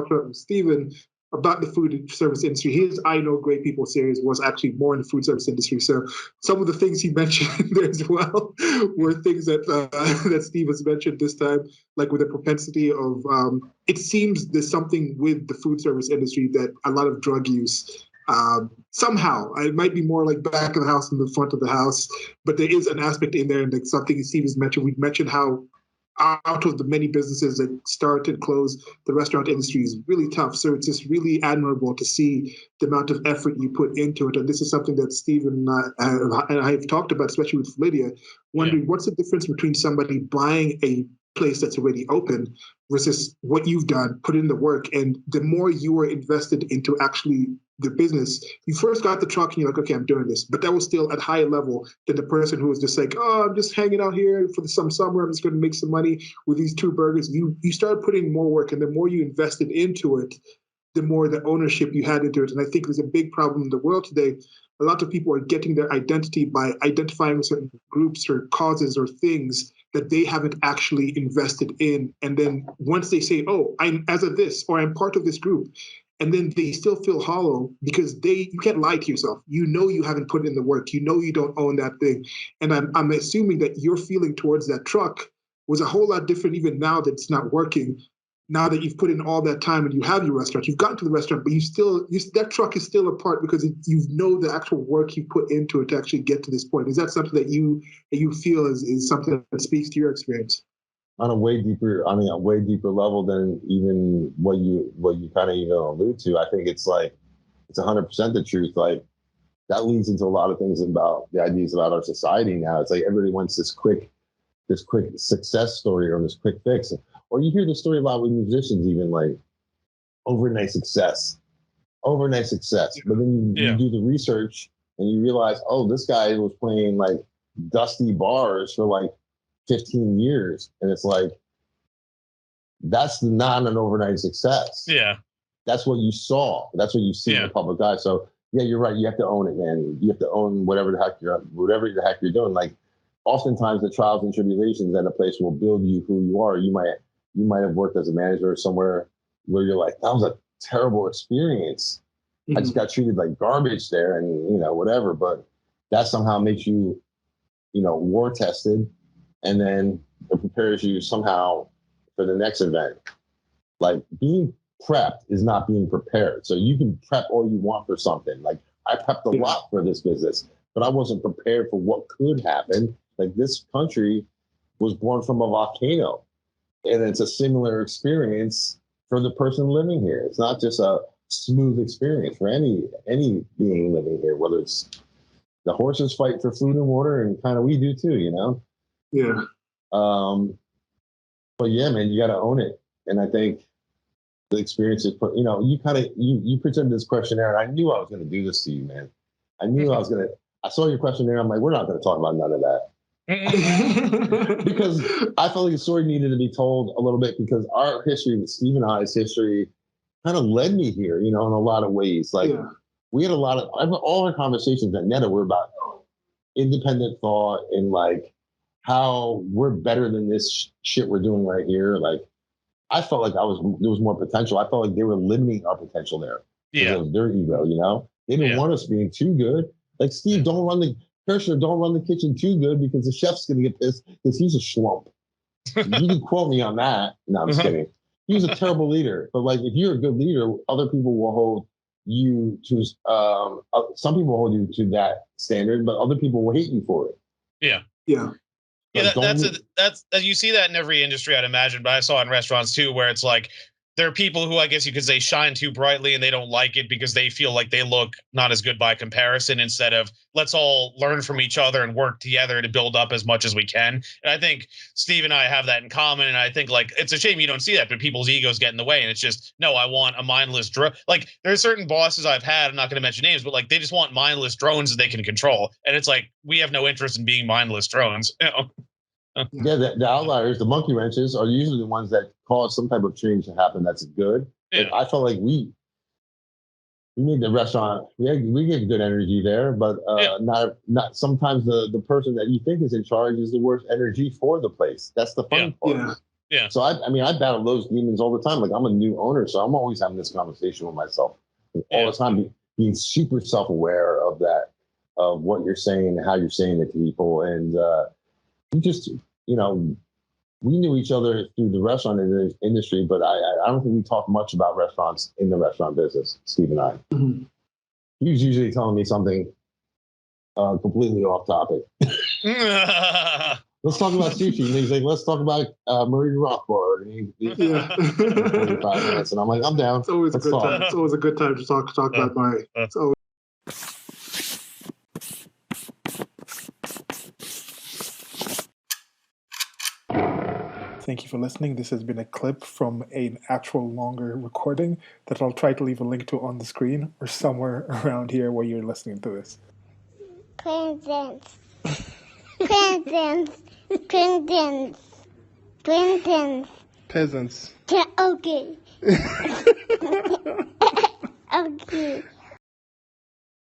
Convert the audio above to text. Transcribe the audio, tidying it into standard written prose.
with Steven about the food service industry. His I Know Great People series was actually more in the food service industry. So some of the things he mentioned there as well were things that that Steve has mentioned this time, like with the propensity of, it seems there's something with the food service industry that a lot of drug use, somehow, it might be more like back of the house than the front of the house, but there is an aspect in there, and like something Steve has mentioned. We've mentioned how out of the many businesses that start and close, the restaurant industry is really tough. So it's just really admirable to see the amount of effort you put into it. And this is something that Stephen and I have talked about, especially with Lydia, wondering what's the difference between somebody buying a place that's already open versus what you've done, put in the work. And the more you were invested into actually the business, you first got the truck and you're like, okay, I'm doing this. But that was still at higher level than the person who was just like, oh, I'm just hanging out here for some summer. I'm just going to make some money with these 2 burgers. You started putting more work, and the more you invested into it, the more the ownership you had into it. And I think there's a big problem in the world today. A lot of people are getting their identity by identifying with certain groups or causes or things that they haven't actually invested in. And then once they say, oh, I'm as of this, or I'm part of this group, and then they still feel hollow because you can't lie to yourself. You know you haven't put in the work. You know you don't own that thing. And I'm assuming that your feeling towards that truck was a whole lot different even now that it's not working. Now that you've put in all that time and you have your restaurant, you've gotten to the restaurant, but that truck is still apart because you know the actual work you put into it to actually get to this point. Is that something that you feel is something that speaks to your experience? On a way deeper level than even what you kind of even allude to. I think it's 100% the truth. Like that leads into a lot of things about the ideas about our society now. It's like everybody wants this quick success story or this quick fix. Or you hear the story a lot with musicians, even like overnight success. But then you do the research and you realize, oh, this guy was playing like dusty bars for like 15 years. And it's like, that's not an overnight success. Yeah. That's what you saw. That's what you see in the public eye. So yeah, you're right. You have to own it, man. You have to own whatever the heck you're doing. Like oftentimes the trials and tribulations at a place will build you who you are. You might have worked as a manager somewhere where you're like, that was a terrible experience. I just got treated like garbage there and, whatever. But that somehow makes you, war tested. And then it prepares you somehow for the next event. Like being prepped is not being prepared. So you can prep all you want for something. Like I prepped a lot for this business, but I wasn't prepared for what could happen. Like this country was born from a volcano. And it's a similar experience for the person living here. It's not just a smooth experience for any being living here, whether it's the horses fight for food and water and kind of we do too, Yeah. But yeah, man, you got to own it. And I think the experience is, you presented this questionnaire and I knew I was going to do this to you, man. I saw your questionnaire. I'm like, we're not going to talk about none of that. Because I felt like the story needed to be told a little bit because our history, Steve and I's history, kind of led me here, in a lot of ways. Like we had all our conversations at Netta were about independent thought and like how we're better than this shit we're doing right here. Like I felt like there was more potential. I felt like they were limiting our potential there. Yeah. It was their ego, They didn't want us being too good. Like Steve, don't run the kitchen too good because the chef's going to get pissed because he's a schlump. You can quote me on that. No, I'm just kidding. He was a terrible leader. But like, if you're a good leader, other people will hold you to, some people hold you to that standard, but other people will hate you for it. Yeah. Yeah. Yeah, that's you see that in every industry, I'd imagine, but I saw in restaurants too, where it's like there are people who I guess you could say shine too brightly and they don't like it because they feel like they look not as good by comparison instead of let's all learn from each other and work together to build up as much as we can. And I think Steve and I have that in common. And I think like it's a shame you don't see that, but people's egos get in the way. And it's just, no, I want a mindless drone. Like there's certain bosses I've had, I'm not going to mention names, but like they just want mindless drones that they can control. And it's like, we have no interest in being mindless drones. Yeah, the outliers, the monkey wrenches, are usually the ones that cause some type of change to happen. That's good. Yeah. I felt like we made the restaurant. We gave good energy there, but not sometimes the person that you think is in charge is the worst energy for the place. That's the fun part. Yeah. So I mean, I battle those demons all the time. Like I'm a new owner, so I'm always having this conversation with myself all the time, being super self-aware of that, of what you're saying and how you're saying it to people. And you just, we knew each other through the restaurant industry, but I don't think we talk much about restaurants in the restaurant business, Steve and I. Mm-hmm. He was usually telling me something completely off topic. Let's talk about sushi. And he's like, let's talk about Marie Rothbard. And yeah. 45 minutes. And I'm like, I'm down. It's always a good time. It's always a good time to talk about Marie. It's always. Thank you for listening. This has been a clip from an actual longer recording that I'll try to leave a link to on the screen or somewhere around here where you're listening to this. Presents. Presents. Presents. Presents. Peasants. Okay. Okay.